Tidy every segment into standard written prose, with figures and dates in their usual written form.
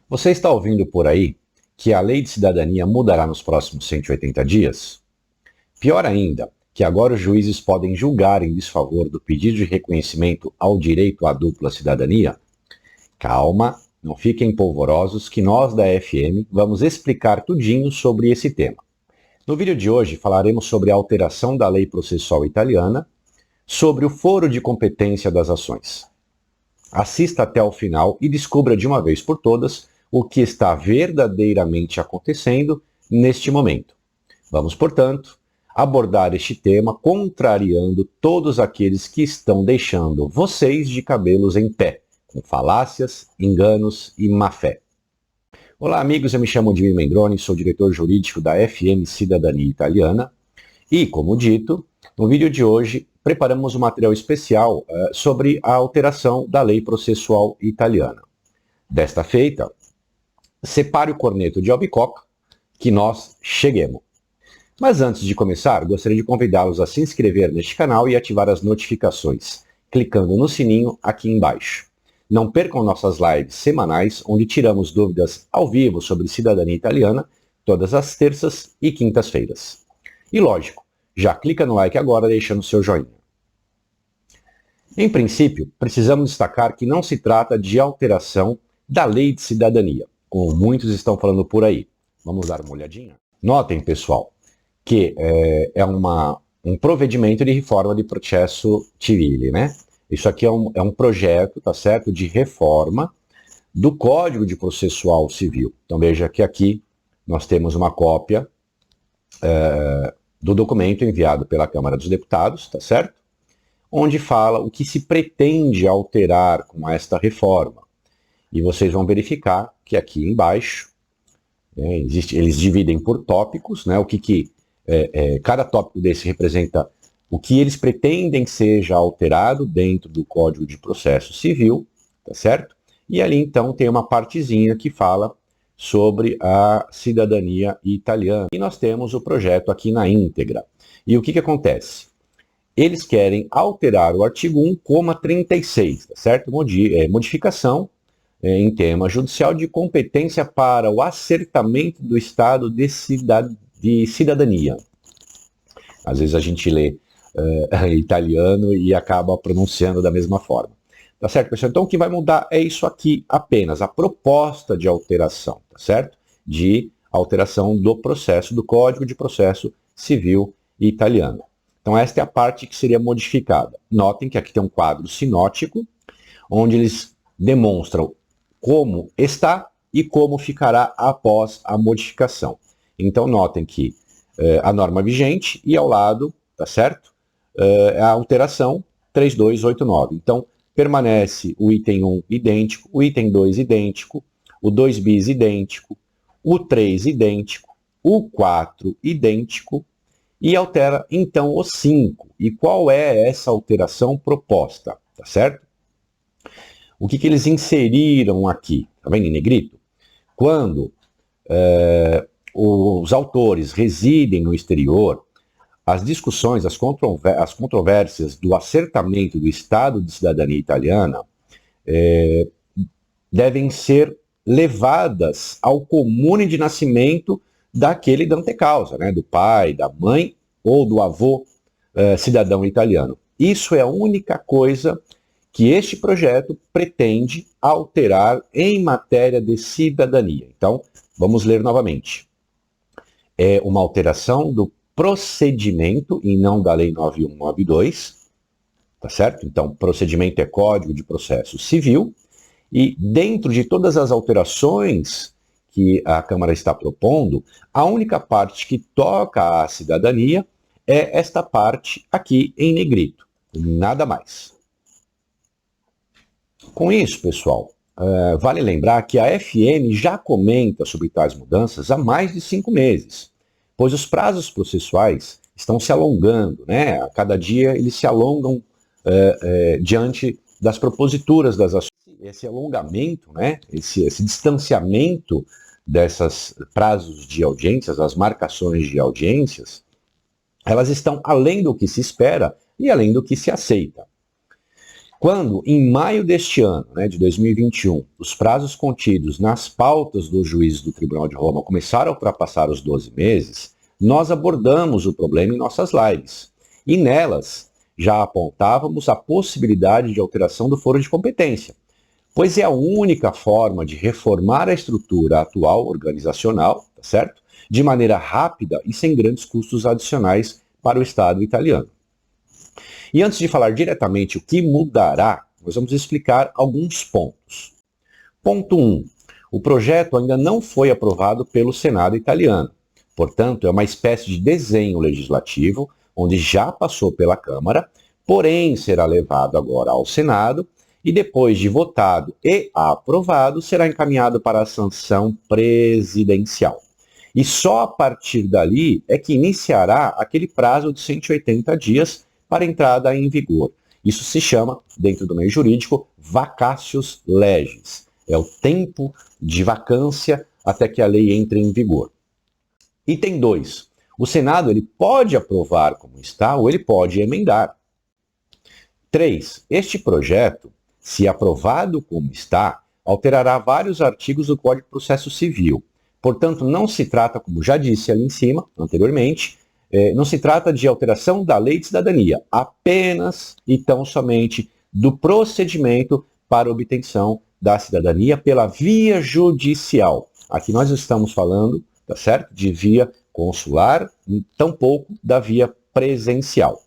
Você está ouvindo por aí que a Lei de Cidadania mudará nos próximos 180 dias? Pior ainda, que agora os juízes podem julgar em desfavor do pedido de reconhecimento ao direito à dupla cidadania? Calma, não fiquem polvorosos que nós da FM vamos explicar tudinho sobre esse tema. No vídeo de hoje falaremos sobre a alteração da lei processual italiana, sobre o foro de competência das ações. Assista até o final e descubra de uma vez por todas o que está verdadeiramente acontecendo neste momento. Vamos, portanto, abordar este tema contrariando todos aqueles que estão deixando vocês de cabelos em pé, com falácias, enganos e má-fé. Olá, amigos, eu me chamo Jimmy Mendroni, sou diretor jurídico da FM Cidadania Italiana e, como dito, no vídeo de hoje preparamos um material especial sobre a alteração da lei processual italiana. Desta feita, separe o corneto de albicocca, que nós cheguemos. Mas antes de começar, gostaria de convidá-los a se inscrever neste canal e ativar as notificações, clicando no sininho aqui embaixo. Não percam nossas lives semanais, onde tiramos dúvidas ao vivo sobre cidadania italiana, todas as terças e quintas-feiras. E lógico, já clica no like agora deixando seu joinha. Em princípio, precisamos destacar que não se trata de alteração da lei de cidadania, como muitos estão falando por aí. Vamos dar uma olhadinha? Notem, pessoal, que é um provvedimento de reforma de processo civile, né? Isso aqui é um projeto, tá certo, de reforma do Código de Processual Civil. Então veja que aqui nós temos uma cópia do documento enviado pela Câmara dos Deputados, tá certo? Onde fala o que se pretende alterar com esta reforma. E vocês vão verificar que aqui embaixo, eles dividem por tópicos, né, cada tópico desse representa o que eles pretendem seja alterado dentro do Código de Processo Civil, tá certo? E ali então tem uma partezinha que fala sobre a cidadania italiana. E nós temos o projeto aqui na íntegra. E o que acontece? Eles querem alterar o artigo 1,36, tá certo? Modificação em tema judicial de competência para o acertamento do estado de cidadania. Às vezes a gente lê italiano e acaba pronunciando da mesma forma. Tá certo, pessoal? Então o que vai mudar é isso aqui apenas, a proposta de alteração, tá certo? De alteração do processo, do Código de Processo Civil italiano. Então esta é a parte que seria modificada. Notem que aqui tem um quadro sinótico, onde eles demonstram como está e como ficará após a modificação. Então notem que a norma vigente e ao lado, tá certo? A alteração 3289. Então permanece o item 1 idêntico, o item 2 idêntico, o 2 bis idêntico, o 3 idêntico, o 4 idêntico, e altera, então, o 5. E qual é essa alteração proposta? Tá certo? O que eles inseriram aqui? Tá vendo em negrito? Quando os autores residem no exterior, as discussões, as controvérsias do acertamento do estado de cidadania italiana devem ser levadas ao comune de nascimento daquele dante causa, né, do pai, da mãe ou do avô cidadão italiano. Isso é a única coisa que este projeto pretende alterar em matéria de cidadania. Então, vamos ler novamente. É uma alteração do procedimento e não da Lei 9192, tá certo? Então, procedimento é Código de Processo Civil, e dentro de todas as alterações que a Câmara está propondo, a única parte que toca à cidadania é esta parte aqui em negrito, nada mais. Com isso, pessoal, vale lembrar que a FM já comenta sobre tais mudanças há mais de 5 meses, pois os prazos processuais estão se alongando, né? A cada dia eles se alongam diante das proposituras das ações. Esse alongamento, né? Esse distanciamento desses prazos de audiências, as marcações de audiências, elas estão além do que se espera e além do que se aceita. Quando, em maio deste ano, de 2021, os prazos contidos nas pautas dos juízes do Tribunal de Roma começaram a ultrapassar os 12 meses, nós abordamos o problema em nossas lives. E nelas, já apontávamos a possibilidade de alteração do foro de competência, pois é a única forma de reformar a estrutura atual organizacional, tá certo? De maneira rápida e sem grandes custos adicionais para o Estado italiano. E antes de falar diretamente o que mudará, nós vamos explicar alguns pontos. Ponto 1. O projeto ainda não foi aprovado pelo Senado italiano. Portanto, é uma espécie de desenho legislativo, onde já passou pela Câmara, porém será levado agora ao Senado e depois de votado e aprovado, será encaminhado para a sanção presidencial. E só a partir dali é que iniciará aquele prazo de 180 dias para entrada em vigor. Isso se chama, dentro do meio jurídico, vacatius legis. É o tempo de vacância até que a lei entre em vigor. Item 2. O Senado ele pode aprovar como está ou ele pode emendar. 3. Este projeto, se aprovado como está, alterará vários artigos do Código de Processo Civil. Portanto, não se trata, como já disse ali em cima, anteriormente, não se trata de alteração da lei de cidadania, apenas e tão somente do procedimento para obtenção da cidadania pela via judicial. Aqui nós estamos falando, tá certo, de via consular, tampouco da via presencial.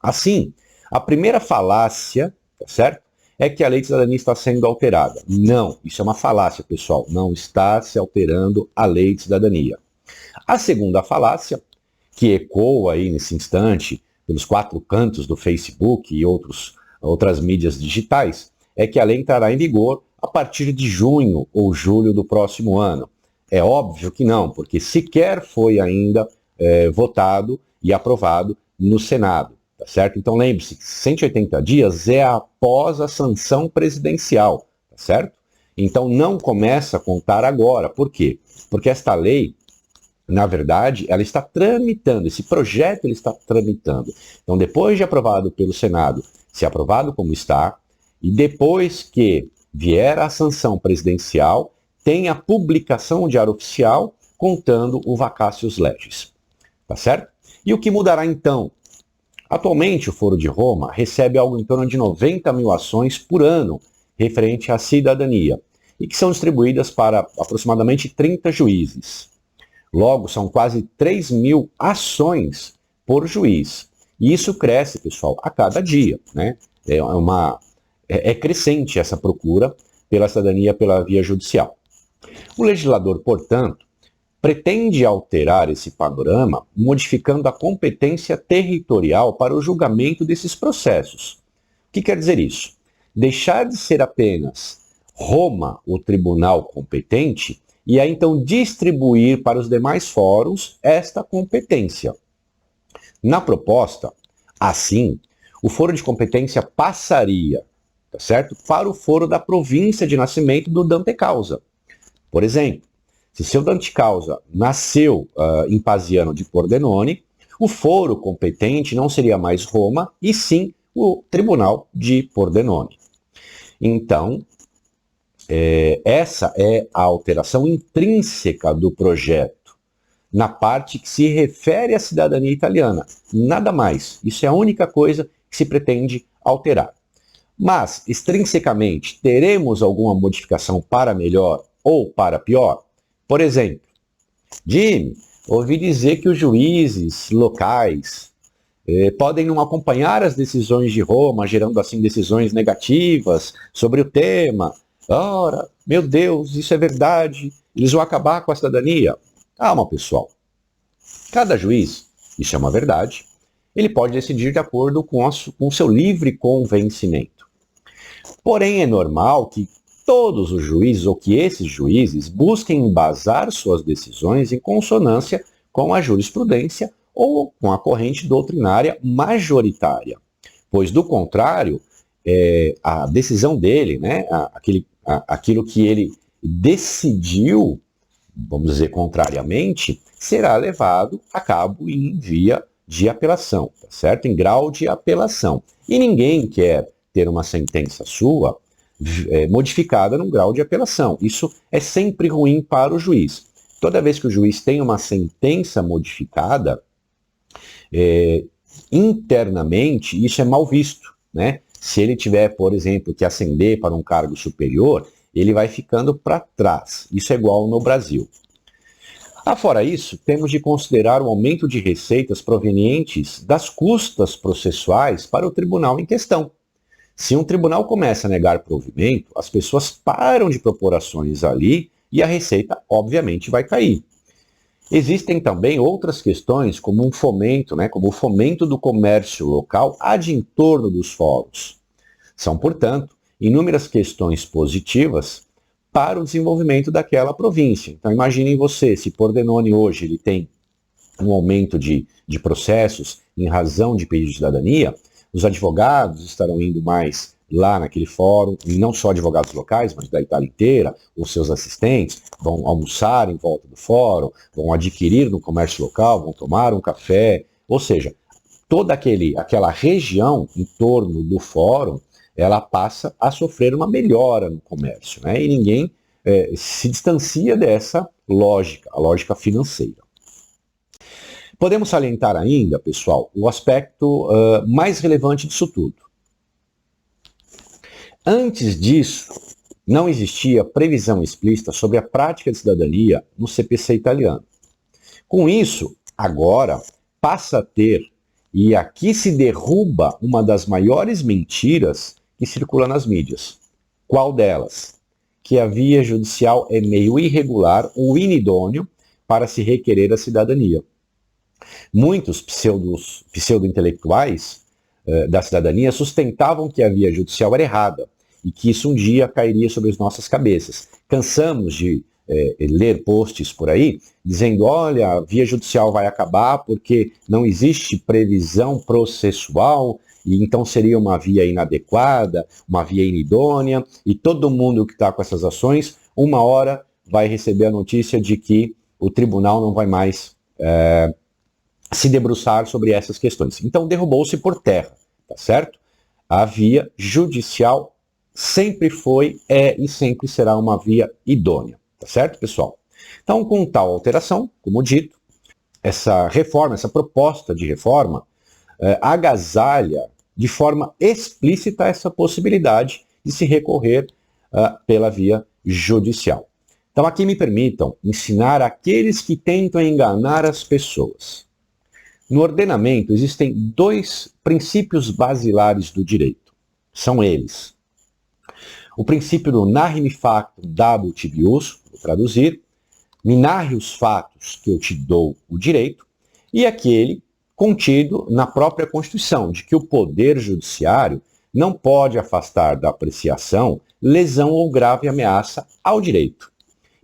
Assim, a primeira falácia, tá certo, é que a lei de cidadania está sendo alterada. Não, isso é uma falácia, pessoal. Não está se alterando a lei de cidadania. A segunda falácia, que ecoa aí nesse instante pelos 4 cantos do Facebook e outras mídias digitais, é que a lei entrará em vigor a partir de junho ou julho do próximo ano. É óbvio que não, porque sequer foi ainda votado e aprovado no Senado, tá certo? Então lembre-se que 180 dias é após a sanção presidencial, tá certo? Então não começa a contar agora. Por quê? Porque esta lei, na verdade, ela está tramitando, esse projeto ele está tramitando. Então, depois de aprovado pelo Senado, se aprovado como está, e depois que vier a sanção presidencial, tem a publicação no Diário Oficial contando o vacatius legis. Tá certo? E o que mudará então? Atualmente, o Foro de Roma recebe algo em torno de 90 mil ações por ano referente à cidadania, e que são distribuídas para aproximadamente 30 juízes. Logo, são quase 3 mil ações por juiz. E isso cresce, pessoal, a cada dia, né? É crescente essa procura pela cidadania pela via judicial. O legislador, portanto, pretende alterar esse panorama modificando a competência territorial para o julgamento desses processos. O que quer dizer isso? Deixar de ser apenas Roma o tribunal competente e aí então distribuir para os demais fóruns esta competência. Na proposta, assim, o foro de competência passaria, tá certo, para o foro da província de nascimento do dante causa. Por exemplo, se seu dante causa nasceu em Pasiano di Pordenone, o foro competente não seria mais Roma, e sim o Tribunal de Pordenone. Então, essa é a alteração intrínseca do projeto, na parte que se refere à cidadania italiana. Nada mais. Isso é a única coisa que se pretende alterar. Mas, extrinsecamente, teremos alguma modificação para melhor ou para pior? Por exemplo, Jimmy, ouvi dizer que os juízes locais podem não acompanhar as decisões de Roma, gerando assim decisões negativas sobre o tema. Ora, meu Deus, isso é verdade, eles vão acabar com a cidadania. Calma, pessoal. Cada juiz, isso é uma verdade, ele pode decidir de acordo com o seu livre convencimento. Porém, é normal que todos os juízes, ou que esses juízes, busquem embasar suas decisões em consonância com a jurisprudência ou com a corrente doutrinária majoritária. Pois, do contrário, a decisão dele, né, aquilo que ele decidiu, vamos dizer, contrariamente, será levado a cabo em via de apelação, tá certo? Em grau de apelação. E ninguém quer ter uma sentença sua modificada num grau de apelação. Isso é sempre ruim para o juiz. Toda vez que o juiz tem uma sentença modificada, internamente isso é mal visto, né? Se ele tiver, por exemplo, que ascender para um cargo superior, ele vai ficando para trás. Isso é igual no Brasil. Afora isso, temos de considerar o aumento de receitas provenientes das custas processuais para o tribunal em questão. Se um tribunal começa a negar provimento, as pessoas param de propor ações ali e a receita, obviamente, vai cair. Existem também outras questões, como um fomento, como o fomento do comércio local ad em torno dos fóruns. São, portanto, inúmeras questões positivas para o desenvolvimento daquela província. Então, imaginem você, se Pordenone hoje ele tem um aumento de processos em razão de pedido de cidadania, os advogados estarão indo mais lá naquele fórum, e não só advogados locais, mas da Itália inteira, os seus assistentes vão almoçar em volta do fórum, vão adquirir no comércio local, vão tomar um café, ou seja, toda aquela região em torno do fórum, ela passa a sofrer uma melhora no comércio, né? E ninguém se distancia dessa lógica, a lógica financeira. Podemos salientar ainda, pessoal, o aspecto mais relevante disso tudo. Antes disso, não existia previsão explícita sobre a prática de cidadania no CPC italiano. Com isso, agora passa a ter, e aqui se derruba uma das maiores mentiras que circula nas mídias. Qual delas? Que a via judicial é meio irregular ou inidôneo para se requerer a cidadania. Muitos pseudo-intelectuais da cidadania sustentavam que a via judicial era errada e que isso um dia cairia sobre as nossas cabeças. Cansamos de ler posts por aí dizendo, olha, a via judicial vai acabar porque não existe previsão processual e então seria uma via inadequada, uma via inidônea, e todo mundo que está com essas ações, uma hora vai receber a notícia de que o tribunal não vai mais se debruçar sobre essas questões. Então derrubou-se por terra, tá certo? A via judicial sempre foi, e sempre será uma via idônea, tá certo, pessoal? Então, com tal alteração, como dito, essa reforma, essa proposta de reforma, agasalha de forma explícita essa possibilidade de se recorrer pela via judicial. Então, aqui me permitam ensinar aqueles que tentam enganar as pessoas. No ordenamento existem dois princípios basilares do direito. São eles: o princípio do narre factum dabo tibius, vou traduzir, me narre os fatos que eu te dou o direito, e aquele contido na própria Constituição, de que o Poder Judiciário não pode afastar da apreciação lesão ou grave ameaça ao direito.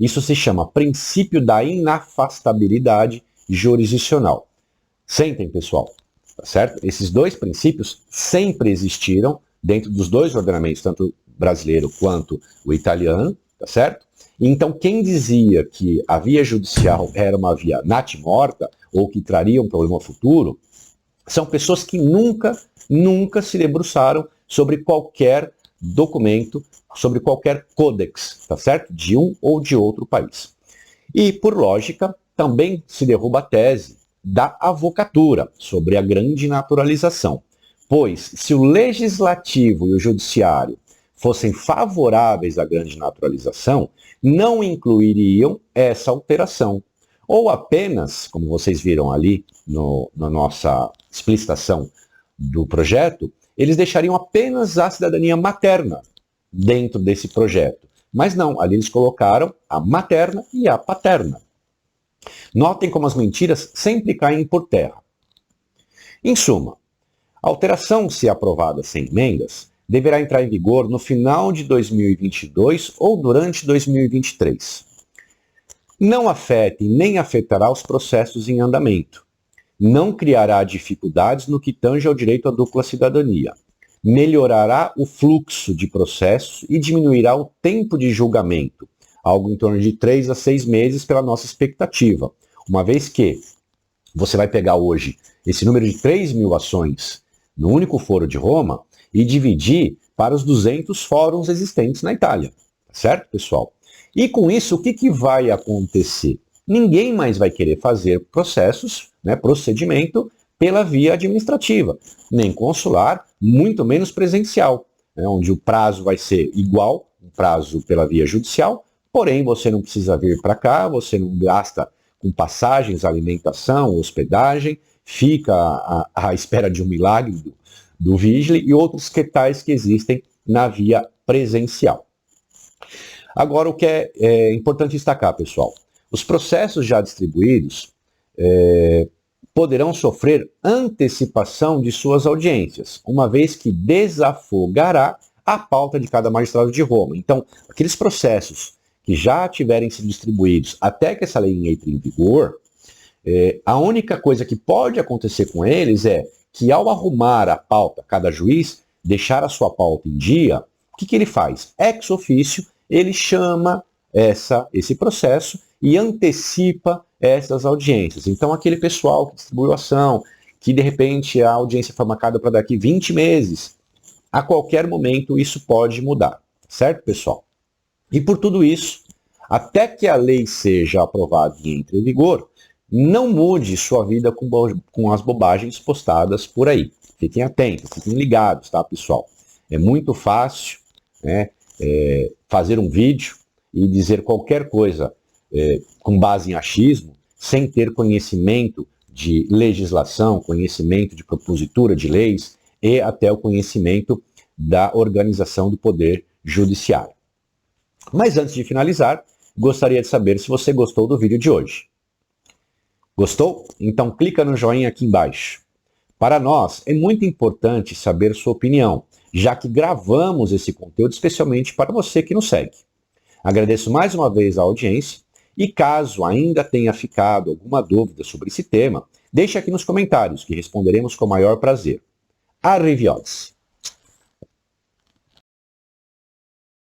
Isso se chama princípio da inafastabilidade jurisdicional. Sentem, pessoal, tá certo? Esses dois princípios sempre existiram dentro dos dois ordenamentos, tanto o brasileiro quanto o italiano, tá certo? Então, quem dizia que a via judicial era uma via natimorta, ou que traria um problema futuro, são pessoas que nunca se debruçaram sobre qualquer documento, sobre qualquer códex, tá certo? De um ou de outro país. E, por lógica, também se derruba a tese da avocatura sobre a grande naturalização, pois se o legislativo e o judiciário fossem favoráveis à grande naturalização, não incluiriam essa alteração. Ou apenas, como vocês viram ali na nossa explicitação do projeto, eles deixariam apenas a cidadania materna dentro desse projeto. Mas não, ali eles colocaram a materna e a paterna. Notem como as mentiras sempre caem por terra. Em suma, a alteração, se aprovada sem emendas, deverá entrar em vigor no final de 2022 ou durante 2023. Não afeta e nem afetará os processos em andamento. Não criará dificuldades no que tange ao direito à dupla cidadania. Melhorará o fluxo de processos e diminuirá o tempo de julgamento, algo em torno de 3 a 6 meses pela nossa expectativa, uma vez que você vai pegar hoje esse número de 3.000 ações no único foro de Roma, e dividir para os 200 fóruns existentes na Itália. Certo, pessoal? E com isso, o que vai acontecer? Ninguém mais vai querer fazer processos, procedimento, pela via administrativa, nem consular, muito menos presencial, onde o prazo vai ser igual, um prazo pela via judicial, porém você não precisa vir para cá, você não gasta com passagens, alimentação, hospedagem, fica à espera de um milagre do Vigile e outros que tais que existem na via presencial. Agora, o que é importante destacar, pessoal, os processos já distribuídos poderão sofrer antecipação de suas audiências, uma vez que desafogará a pauta de cada magistrado de Roma. Então, aqueles processos que já tiverem sido distribuídos até que essa lei entre em vigor, a única coisa que pode acontecer com eles é que, ao arrumar a pauta, cada juiz deixar a sua pauta em dia, o que ele faz? Ex officio, ele chama esse processo e antecipa essas audiências. Então, aquele pessoal que distribuiu a ação, que de repente a audiência foi marcada para daqui 20 meses, a qualquer momento isso pode mudar, certo, pessoal? E por tudo isso, até que a lei seja aprovada e entre em vigor, não mude sua vida com as bobagens postadas por aí. Fiquem atentos, fiquem ligados, tá, pessoal? É muito fácil, fazer um vídeo e dizer qualquer coisa com base em achismo, sem ter conhecimento de legislação, conhecimento de propositura de leis e até o conhecimento da organização do poder judiciário. Mas antes de finalizar, gostaria de saber se você gostou do vídeo de hoje. Gostou? Então clica no joinha aqui embaixo. Para nós é muito importante saber sua opinião, já que gravamos esse conteúdo especialmente para você que nos segue. Agradeço mais uma vez a audiência e caso ainda tenha ficado alguma dúvida sobre esse tema, deixe aqui nos comentários que responderemos com o maior prazer. Arrivederci!